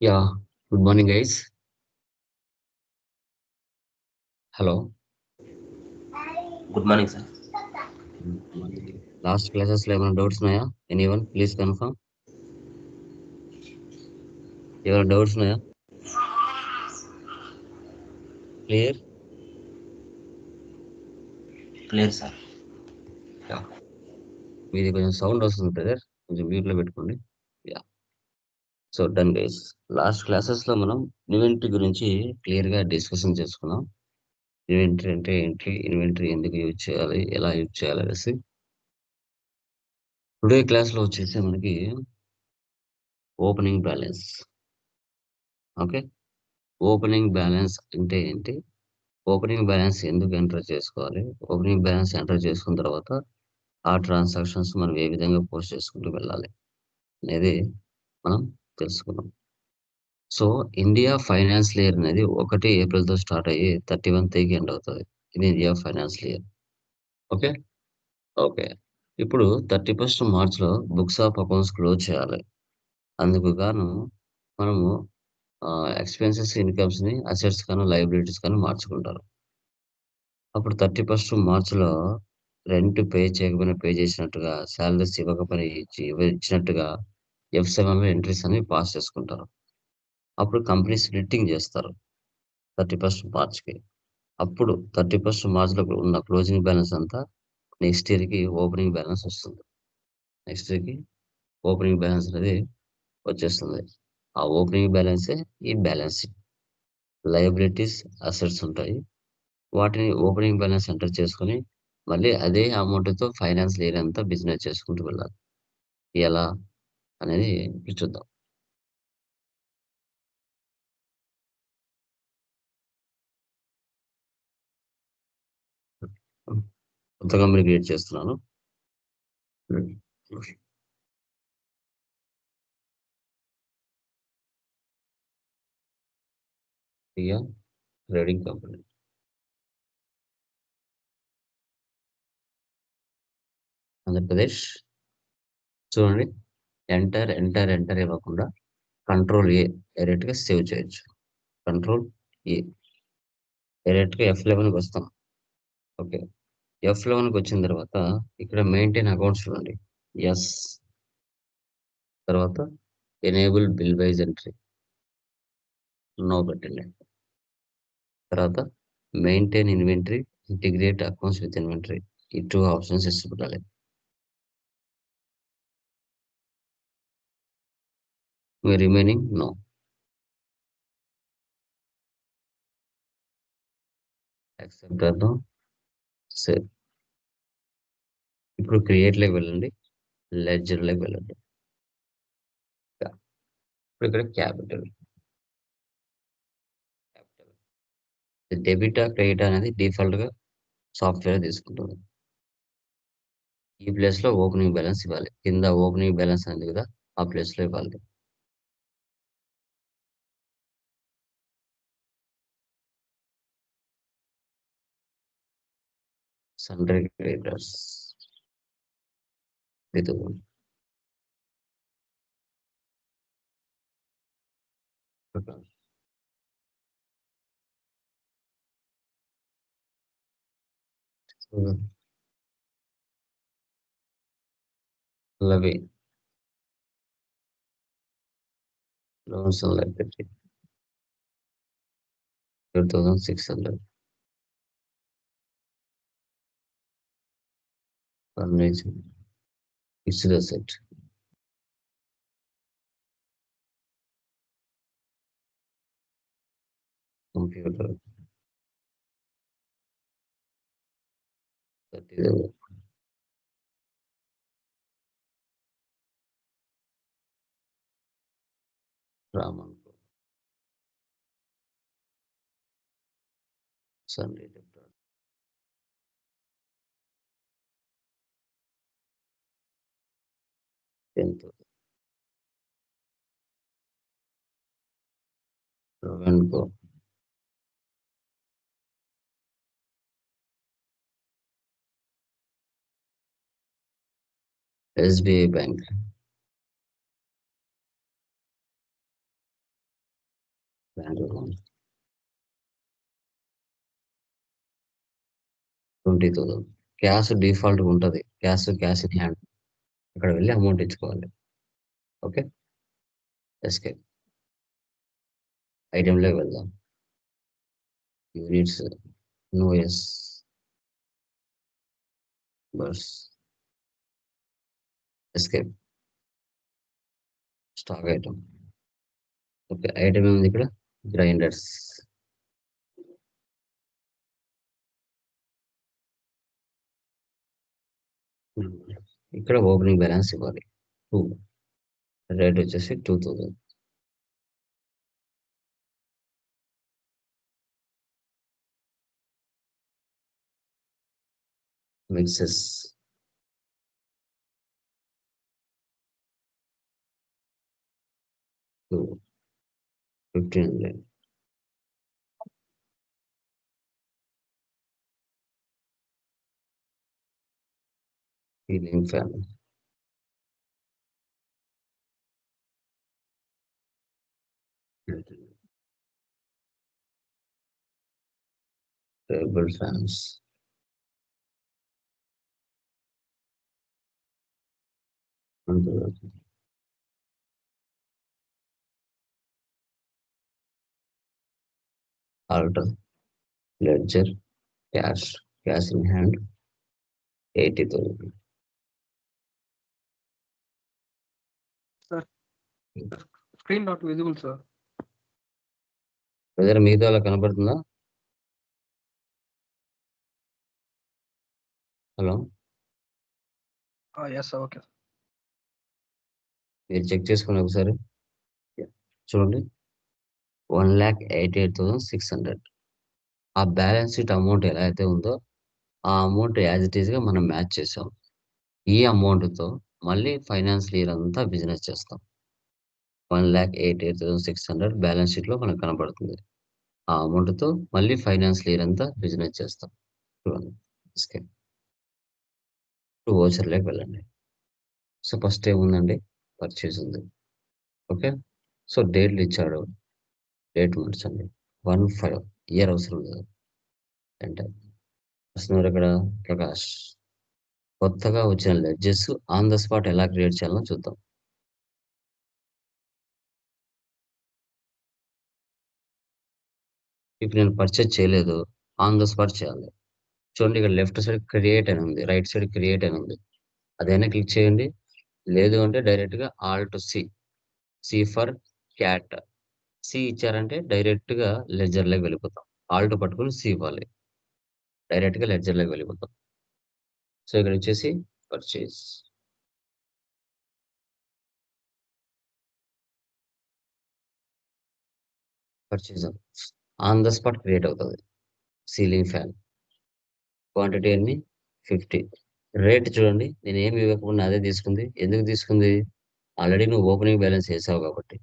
Yeah, good morning, guys. Hello. Good morning, sir. Good morning. Last classes లో ఏమైనా doubts ఉన్నాయా? Anyone please confirm. ఏమైనా doubts ఉన్నాయా? Clear? Clear, sir. Yeah. మీది కొంచెం సౌండ్ వస్తుంది బ్రదర్. కొంచెం మ్యూట్ లో పెట్టుకోండి. Yeah. So done guys. Last classes లో మనం ఇన్వెంటరీ గురించి క్లియర్ గా డిస్కషన్ చేసుకున్నాం. ఇన్వెంటరీ అంటే ఏంటి? ఇన్వెంటరీ ఎందుకు యూజ్ చేయాలి? ఎలా యూజ్ చేయాలి అనేసి. టుడే క్లాస్ లో వచ్చేసి మనకి opening balance. Okay. Opening balance అంటే ఏంటి? ఓపెనింగ్ బ్యాలెన్స్ ఎందుకు ఎంటర్ చేసుకోవాలి? ఓపెనింగ్ బ్యాలెన్స్ ఎంటర్ చేసుకున్న తర్వాత ఆ ట్రాన్సాక్షన్స్ మనం ఏ విధంగా పోస్ట్ చేసుకుంటూ వెళ్ళాలి అనేది మనం తెలుసుకున్నాం. సో ఇండియా ఫైనాన్స్ ఇయర్ అనేది 1 ఏప్రిల్తో స్టార్ట్ అయ్యి 31 ఎండ్ అవుతుంది. ఇది India finance year. Okay. Okay. ఇప్పుడు 31 మార్చ్లో బుక్స్ ఆఫ్ అకౌంట్స్ క్లోజ్ చేయాలి. అందుకు గాను మనము ఎక్స్పెన్సెస్ ఇన్కమ్స్ ని అసెట్స్ కానీ లయబిలిటీస్ కానీ మార్చుకుంటారు. అప్పుడు 31 మార్చ్లో రెంట్ పే చేయకపోయినా పే చేసినట్టుగా, సాలరీస్ ఇవ్వకపోయినా ఇచ్చినట్టుగా F7లో ఎంట్రీస్ అనేవి పాస్ చేసుకుంటారు. అప్పుడు కంపెనీ స్ప్లిట్టింగ్ చేస్తారు 31 మార్చ్కి. అప్పుడు 31 మార్చ్లో ఉన్న క్లోజింగ్ బ్యాలెన్స్ అంతా నెక్స్ట్ ఇయర్కి ఓపెనింగ్ బ్యాలెన్స్ వస్తుంది. నెక్స్ట్ ఇయర్కి ఓపెనింగ్ బ్యాలెన్స్ అనేది వచ్చేస్తుంది. ఆ ఓపెనింగ్ బ్యాలెన్సే ఈ బ్యాలెన్స్ షీట్. లయబిలిటీస్, అసెట్స్ ఉంటాయి. వాటిని ఓపెనింగ్ బ్యాలెన్స్ ఎంటర్ చేసుకొని మళ్ళీ అదే అమౌంట్‌తో ఫైనాన్స్ ఇయర్ అంతా బిజినెస్ చేసుకుంటూ వెళ్ళాలి. ఎలా అనేది ఇప్పుడు చూద్దాం. కొత్త కంపెనీ క్రియేట్ చేస్తున్నాను. ఇక ట్రేడింగ్ కంపెనీ. ఆంధ్రప్రదేశ్. చూడండి, ఎంటర్ ఇవ్వకుండా కంట్రోల్ ఏ డైరెక్ట్‌గా సేవ్ చేయొచ్చు. కంట్రోల్ ఏ డైరెక్ట్‌గా F11కి వస్తాం. ఓకే. F11కి వచ్చిన తర్వాత ఇక్కడ మెయింటైన్ అకౌంట్స్ చూడండి. ఎస్. తర్వాత enable bill wise entry. No పెట్టండి. తర్వాత maintain inventory, integrate accounts with inventory. ఈ 2 ఆప్షన్స్ ఇష్టపడాలి. Remaining no. యాక్సెప్ట్ చేద్దాం. సేవ్. ఇప్పుడు క్రియేట్లోకి వెళ్ళండి, లెడ్జర్లోకి వెళ్ళండి. ఇప్పుడు ఇక్కడ క్యాపిటల్. డెబిటా క్రెడిట్ అనేది డిఫాల్ట్గా సాఫ్ట్వేర్ తీసుకుంటుంది. ఈ ప్లేస్లో ఓపెనింగ్ బ్యాలెన్స్ ఇవ్వాలి. కింద ఓపెనింగ్ బ్యాలెన్స్ అనేది కదా, ఆ ప్లేస్లో ఇవ్వాలి. సన్డ్రీ creditors with 11 loans and liability 2,600. Fundraising, fixed asset, computer, 30,000. Raman, Sunday debtor, 10,000. Ravenco, SBI Bank, bank account 20,000. Cash default ఉంటుంది, క్యాష్ ఇన్ హ్యాండ్. అక్కడ వెళ్ళి అమౌంట్ ఇచ్చుకోవాలి. Okay, escape. ఐటెంలోకి వెళ్దాం. యూనిట్స్, నో ఎస్, బస్, escape. Stock item. Okay, item ఏముంది ఇక్కడ? Grinders. ఇక్కడ ఓపెనింగ్ బ్యాలెన్స్ ఇవ్వాలి 2. రేట్ వచ్చేసి 2,000. Mixes 2, 1,500. Ceiling fan table fans 1,000. Alter, ledger, cash in hand 80,000. Sir, screen not visible, sir. Brother మీతో అలా కనబడుతుందా? Hello, Yes, sir. Okay. మీరు చెక్ చేసుకోండి ఒకసారి. చూడండి, 1,88,600. ఆ బ్యాలెన్స్ షీట్ అమౌంట్ ఎలా అయితే ఉందో ఆ అమౌంట్ యాజ్ ఇట్ ఈస్గా మనం మ్యాచ్ చేసాం. ఈ అమౌంట్తో మళ్ళీ ఫైనాన్స్ ఇయర్ అంతా బిజినెస్ చేస్తాం. 1,88,600 బ్యాలెన్స్ షీట్లో మనకు కనబడుతుంది. ఆ అమౌంట్తో మళ్ళీ ఫైనాన్స్ ఇయర్ అంతా బిజినెస్ చేస్తాం. చూడండి, స్కెప్. ఓచర్లోకి వెళ్ళండి. సో ఫస్ట్ ఏముందండి? పర్చేస్ ఉంది. ఓకే, సో డేట్లు ఇచ్చాడు, డేట్ మార్చండి. 1/5, ఇయర్ అవసరం లేదు. అంటే వస్తున్నారు ఇక్కడ ప్రకాష్. కొత్తగా వచ్చిన లెడ్జెస్ ఆన్ ద స్పాట్ ఎలా క్రియేట్ చేయాలో చూద్దాం. ఇప్పుడు నేను పర్చేజ్ చేయలేదు, ఆన్ ద స్పాట్ చేయాలి. చూడండి, ఇక్కడ లెఫ్ట్ సైడ్ క్రియేట్ అని ఉంది, రైట్ సైడ్ క్రియేట్ అని ఉంది. అదైనా క్లిక్ చేయండి. లేదు అంటే డైరెక్ట్గా alt C, C for cat. C ఇచ్చారంటే డైరెక్ట్గా లెడ్జర్లోకి వెళ్ళిపోతాం. ఆల్ట్ పట్టుకుని సి ఇవ్వాలి, డైరెక్ట్గా లెడ్జర్లోకి వెళ్ళిపోతాం. సో ఇక్కడ వచ్చేసి purchase. Purchase on the spot create అవుతుంది. సీలింగ్ ఫ్యాన్ క్వాంటిటీ అన్ని 50. రేట్ చూడండి, నేను ఏమి ఇవ్వకుండా అదే తీసుకుంది. ఎందుకు తీసుకుంది? ఆల్రెడీ నువ్వు ఓపెనింగ్ బ్యాలెన్స్ వేసావు కాబట్టి.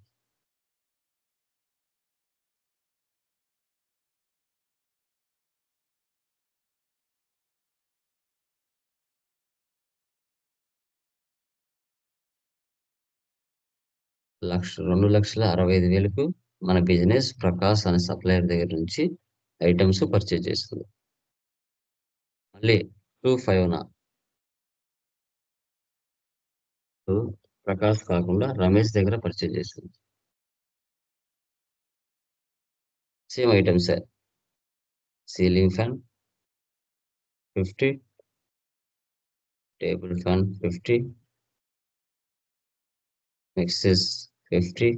లక్ష 2,65,000కు మన బిజినెస్ ప్రకాష్ అనే సప్లయర్ దగ్గర నుంచి ఐటమ్స్ పర్చేజ్ చేస్తుంది. మళ్ళీ 2,5 ప్రకాష్ కాకుండా రమేష్ దగ్గర పర్చేజ్ చేస్తుంది. సేమ్ ఐటమ్సే. Ceiling fan 50, table fan 50, mixes 50,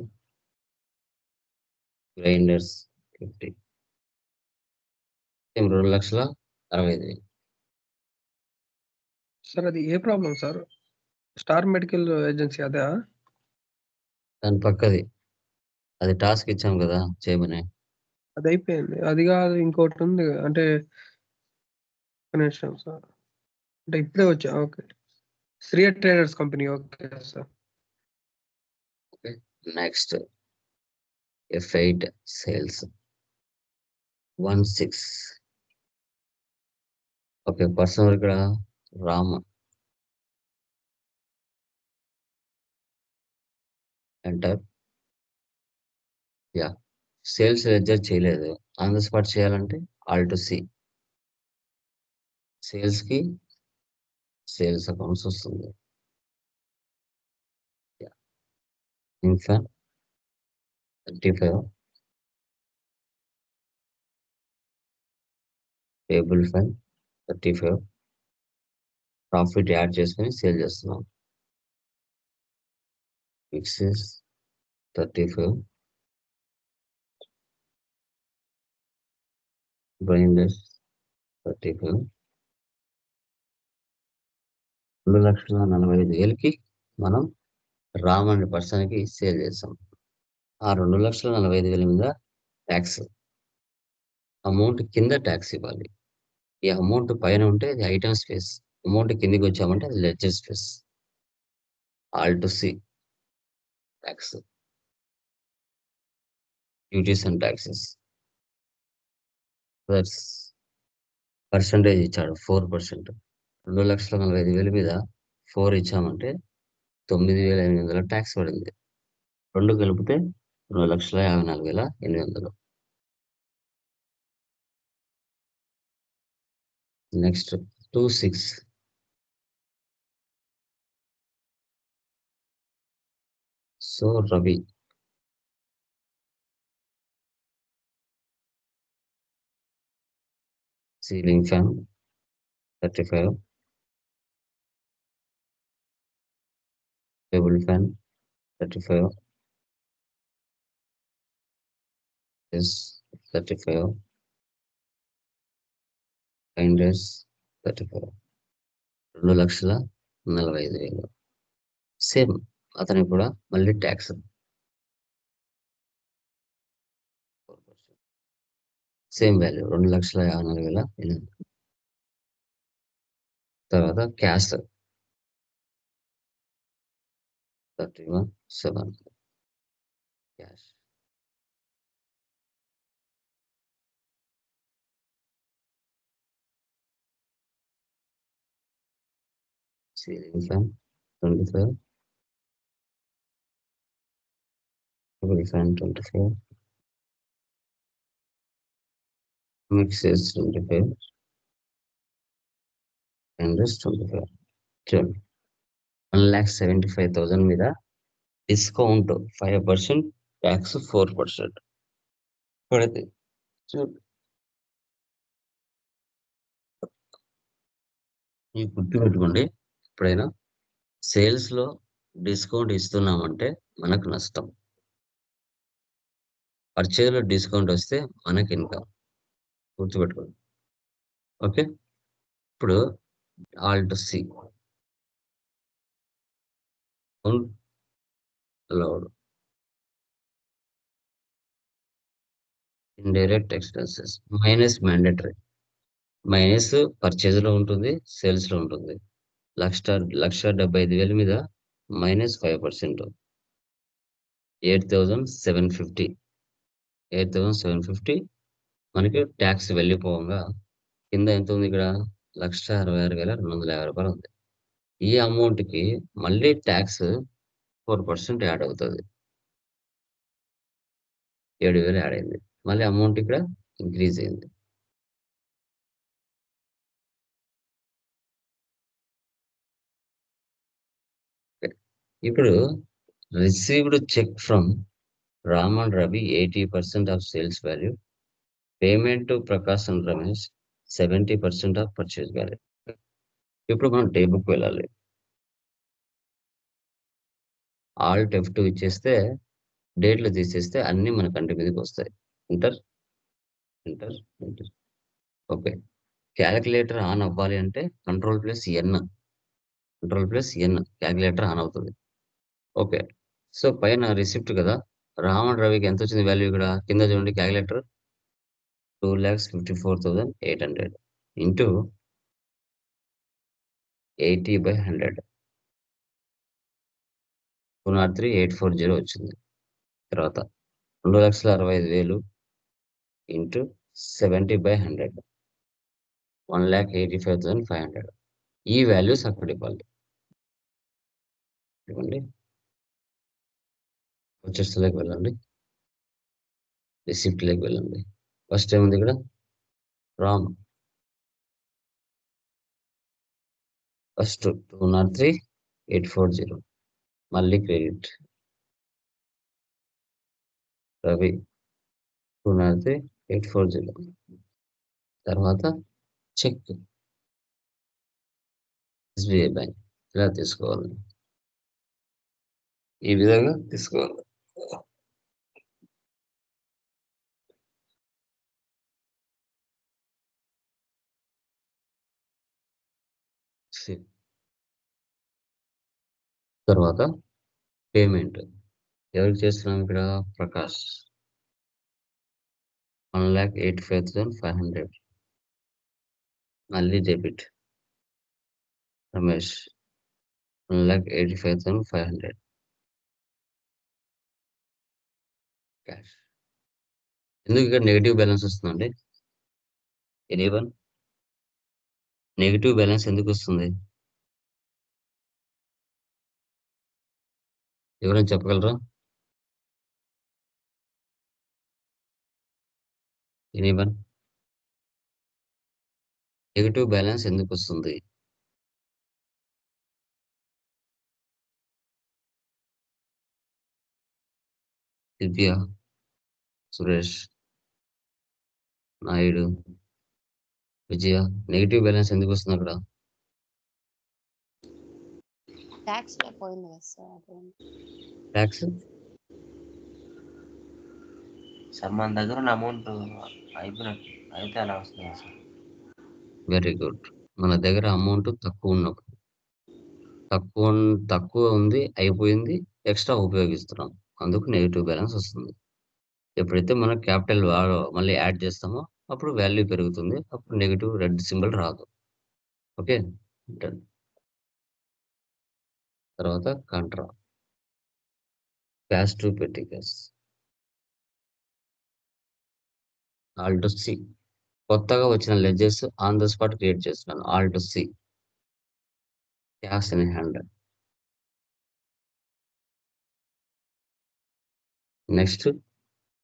grinders 50. Same 2,65,000. Sir అది ఏ problem sir? Star medical agency అదా? దాని పక్కది అది టాస్క్ ఇచ్చాం కదా చేయమని. అది అయిపోయింది. అది కాదు, ఇంకోటి ఉంది. అంటే నిమిషం సార్, అంటే ఇప్పుడే వచ్చా. Okay, Shri traders company. Okay sir. Okay, next F8 sales 16. Okay, personal ఇక్కడ Ram. Enter. Yeah, sales ledger చేయలేదు. ఆన్ ద స్పాట్ చేయాలంటే ఆల్ట్ సి. సేల్స్‌కి సేల్స్ అకౌంట్స్ వస్తుంది. ఇన్ఫా 35 టేబుల్ ఫైల్ 35 ప్రాఫిట్ యాడ్ చేసుకొని సేల్ చేస్తున్నాం. ఫిక్సెస్ 35 బ్రైండర్స్ 35 2,45,000కి మనం రామ్ అనే పర్సన్‌కి సేల్ చేసాం. ఆ 2,45,000 మీద ట్యాక్స్ అమౌంట్ కింద ట్యాక్స్ ఇవ్వాలి. ఈ అమౌంట్ పైన ఉంటే అది ఐటెమ్ స్పేస్. అమౌంట్ కిందకి వచ్చామంటే అది ledger space. Alt C tax duties and taxes. That's percentage ఇచ్చాడు 4%. 2,45,000 మీద 4 ఇచ్చామంటే 9,800 ట్యాక్స్ పడింది. 2 కలిపితే 2,54,800. Next 26 so Ravi ceiling fan 35 table fan 35 ఎస్ 35 గ్రైండర్స్ 35 2,45,000. సేమ్ అతనికి కూడా మళ్ళీ ట్యాక్స్ 4%. Same value 2,54,800. తర్వాత cash 31,700 cash. Ceiling fan 25 table fan 25 mixes 25 grinders 25. చూడండి 1,75,000 మీద డిస్కౌంట్ 5%, ట్యాక్స్ 4% పడితే చూడండి. ఈ గుర్తుపెట్టుకోండి, ఎప్పుడైనా సేల్స్‌లో డిస్కౌంట్ ఇస్తున్నామంటే మనకు నష్టం. పర్చేజ్‌లో డిస్కౌంట్ వస్తే మనకి ఇన్‌కమ్. గుర్తుపెట్టుకోండి. ఓకే. ఇప్పుడు alt C allowed indirect expenses minus mandatory. Minus పర్చేజ్‌లో ఉంటుంది, సేల్స్‌లో ఉంటుంది. 1,75,000 మీద మైనస్ 5% 8,750. 8,750 మనకి ట్యాక్స్ వెళ్ళిపోగా కింద ఎంత ఉంది ఇక్కడ? రూ. 1,66,250 ఉంది. ఈ అమౌంట్‌కి మళ్ళీ ట్యాక్స్ 4% యాడ్ అవుతది. 7,000 యాడ్ అయింది. మళ్ళీ అమౌంట్ ఇక్కడ ఇంక్రీజ్ అయింది. ఇప్పుడు received cheque from Ram and Ravi 80% of sales value. Payment to Prakash and Ramesh 70% of purchase value. ఇప్పుడు మనం టేబుల్‌కి వెళ్ళాలి. ఆల్ట్ F2 ఇచ్చేస్తే డేట్లు తీసేస్తే అన్నీ మన కంటి మీదకి వస్తాయి. Enter, enter, enter. Okay. Calculator on అవ్వాలి అంటే కంట్రోల్+N. క్యాలిక్యులేటర్ ఆన్ అవుతుంది. ఓకే. సో పైన రిసిప్ట్ కదా! రామ్ అండ్ రవికి ఎంత వచ్చింది వాల్యూ ఇక్కడ? కింద చూడండి క్యాలిక్యులేటర్ 2,54,800 ఇంటూ 80/100 203,840 వచ్చింది. తర్వాత 2,65,000 ఇంటూ 70/100 1,85,500. ఈ వాల్యూస్ అక్కడ ఇవ్వాలి. ఇవ్వండి. వచ్చేస్తలోకి వెళ్ళండి. రిసిప్ట్లోకి వెళ్ళండి. ఫస్ట్ ఏముంది ఇక్కడ? రామ్. ఫస్ట్ 203,840. మళ్ళీ క్రెడిట్. రవి 203,840. తర్వాత చెక్ ఎస్బీఐ బ్యాంక్. ఇలా తీసుకోవాలి. ఈ విధంగా తీసుకోవాలి. తర్వాత పేమెంట్ ఎవరికి చేస్తున్నాం ఇక్కడ? ప్రకాష్ 1,85,500. మళ్ళీ డెబిట్. రమేష్ 1,85,500. క్యాష్. ఎందుకు ఇక్కడ నెగిటివ్ బ్యాలెన్స్ వస్తుందండి? ఎనీవన్? నెగిటివ్ బ్యాలెన్స్ ఎందుకు వస్తుంది? ఎవరైనా చెప్పగలరా? ఎనీవన్? నెగిటివ్ బ్యాలెన్స్ ఎందుకు వస్తుంది? దివ్య, సురేష్, నాయుడు, విజయ, నెగిటివ్ బ్యాలెన్స్ ఎందుకు వస్తుంది అక్కడ? ట్యాక్స్ లో పోయింది కదా సార్ అదే. ట్యాక్స్ సార్ మన దగ్గర ఉన్న అమౌంట్ అయిపోయినట్టు అయితే అలా వస్తుంది సార్. Very good. మన దగ్గర అమౌంట్ తక్కువ ఉన్నప్పుడు తక్కువ ఉంది, అయిపోయింది, ఎక్స్ట్రా ఉపయోగిస్తున్నాం, అందుకు నెగిటివ్ బ్యాలెన్స్ వస్తుంది. ఎప్పుడైతే మనం క్యాపిటల్ మళ్ళీ యాడ్ చేస్తామో అప్పుడు వాల్యూ పెరుగుతుంది, అప్పుడు నెగిటివ్ రెడ్ సింబల్ రాదు. Okay, done. తర్వాత contra cash to petty cash. Alt C. కొత్తగా వచ్చిన లెజెస్ ఆన్ ద స్పాట్ క్రియేట్ చేస్తున్నాను. Alt C. Cash in hand. Next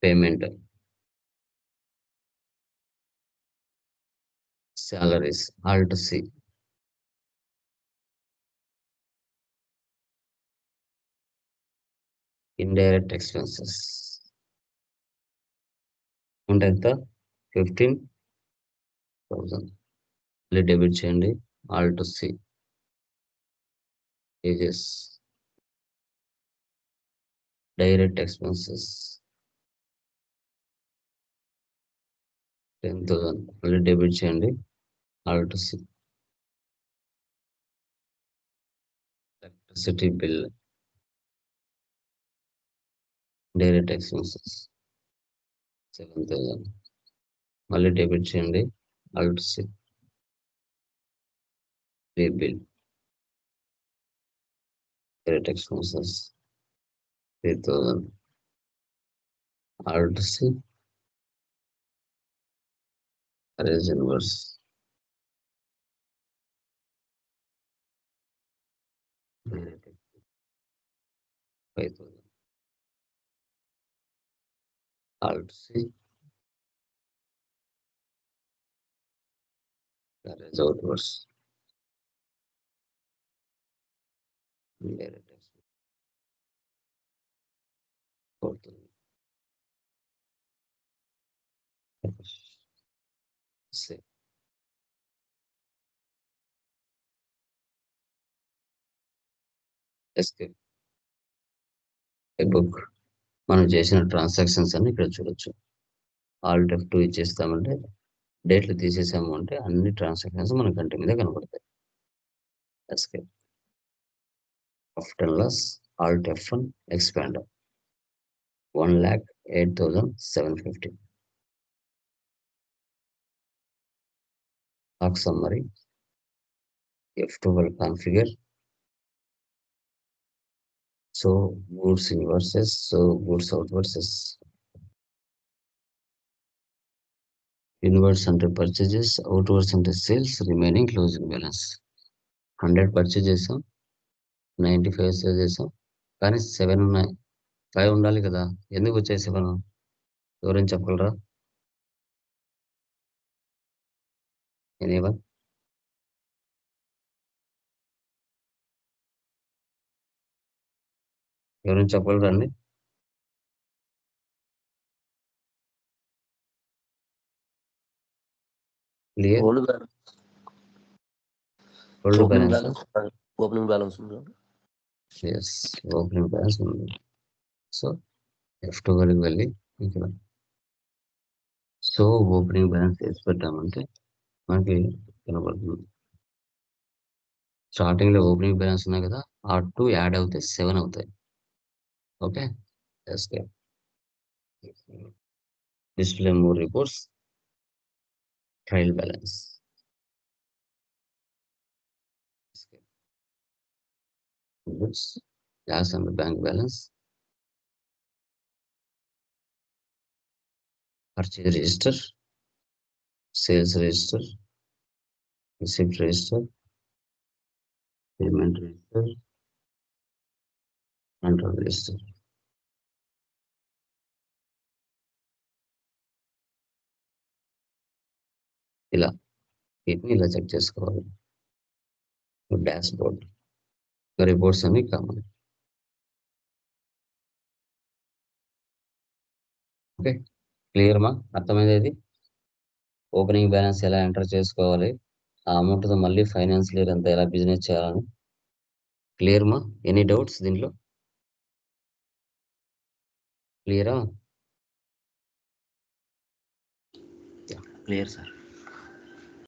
payment. salaries. Alt C. Indirect expenses. And at the 15,000. Debit చేయండి. Alt C. Wages. Direct expenses. 10,000. మళ్ళీ debit చేయండి. Alt C. Electricity bill. Direct expenses. 7,000. మళ్ళీ debit చేయండి. Alt C. Pay bill. Direct expenses. 3,000. Alt C. Arrange inverse. Direct 5,000. Alt C. Arrange outwards. Indirect expense. 4,000. Save. Escape. Book. మనం చేసిన transactions అన్ని ఇక్కడ చూడొచ్చు. Alt F2 ఇచ్చేస్తామంటే డేట్లు తీసేసాము అంటే అన్ని ట్రాన్సాక్షన్స్ మన కంటి మీద కనబడతాయి. Escape. Profit and loss. Alt F1 expand. 1,08,750. Stock summary. F12 configure. So goods inwards, so goods outwards. Inwards అంటే పర్చేజెస్, అవుట్వర్స్ అంటే sales, remaining closing balance. 100 purchase చేసాం, 95 సేల్ చేసాం, కానీ 7 ఉన్నాయి. 5 ఉండాలి కదా, ఎందుకు వచ్చాయి 7? ఎవరైనా చెప్పగలరా? ఎనీవన్? ఎవరైనా చెప్పగలరా అండి? Clear? Old balance old opening balance balance opening balance ఉంది. ఎస్, ఓపెనింగ్ బ్యాలెన్స్ ఉంది. సో F12కి వెళ్ళి ఇక్కడ సో ఓపెనింగ్ బ్యాలెన్స్ వేసి పెట్టామంటే మనకి కనబడుతుంది. స్టార్టింగ్ లో ఓపెనింగ్ బ్యాలెన్స్ ఉన్నాయి కదా, ఆ 2 యాడ్ అవుతే 7 అవుతాయి. Okay, escape. Display more reports, trial balance, books, cash and bank balance, purchase register, sales register, receipt register, payment register, control register. ఇలా వీటిని ఇలా చెక్ చేసుకోవాలి. డాష్ బోర్డ్ రిపోర్ట్స్ అన్ని కావాలి. ఓకే, క్లియర్ మా? అర్థమైంది ఇది? ఓపెనింగ్ బ్యాలెన్స్ ఎలా ఎంటర్ చేసుకోవాలి, ఆ అమౌంట్తో మళ్ళీ ఫైనాన్స్ ఇయర్ అంతా ఎలా బిజినెస్ చేయాలని క్లియర్ మా? ఎనీ డౌట్స్ దీంట్లో? క్లియరా? Clear sir.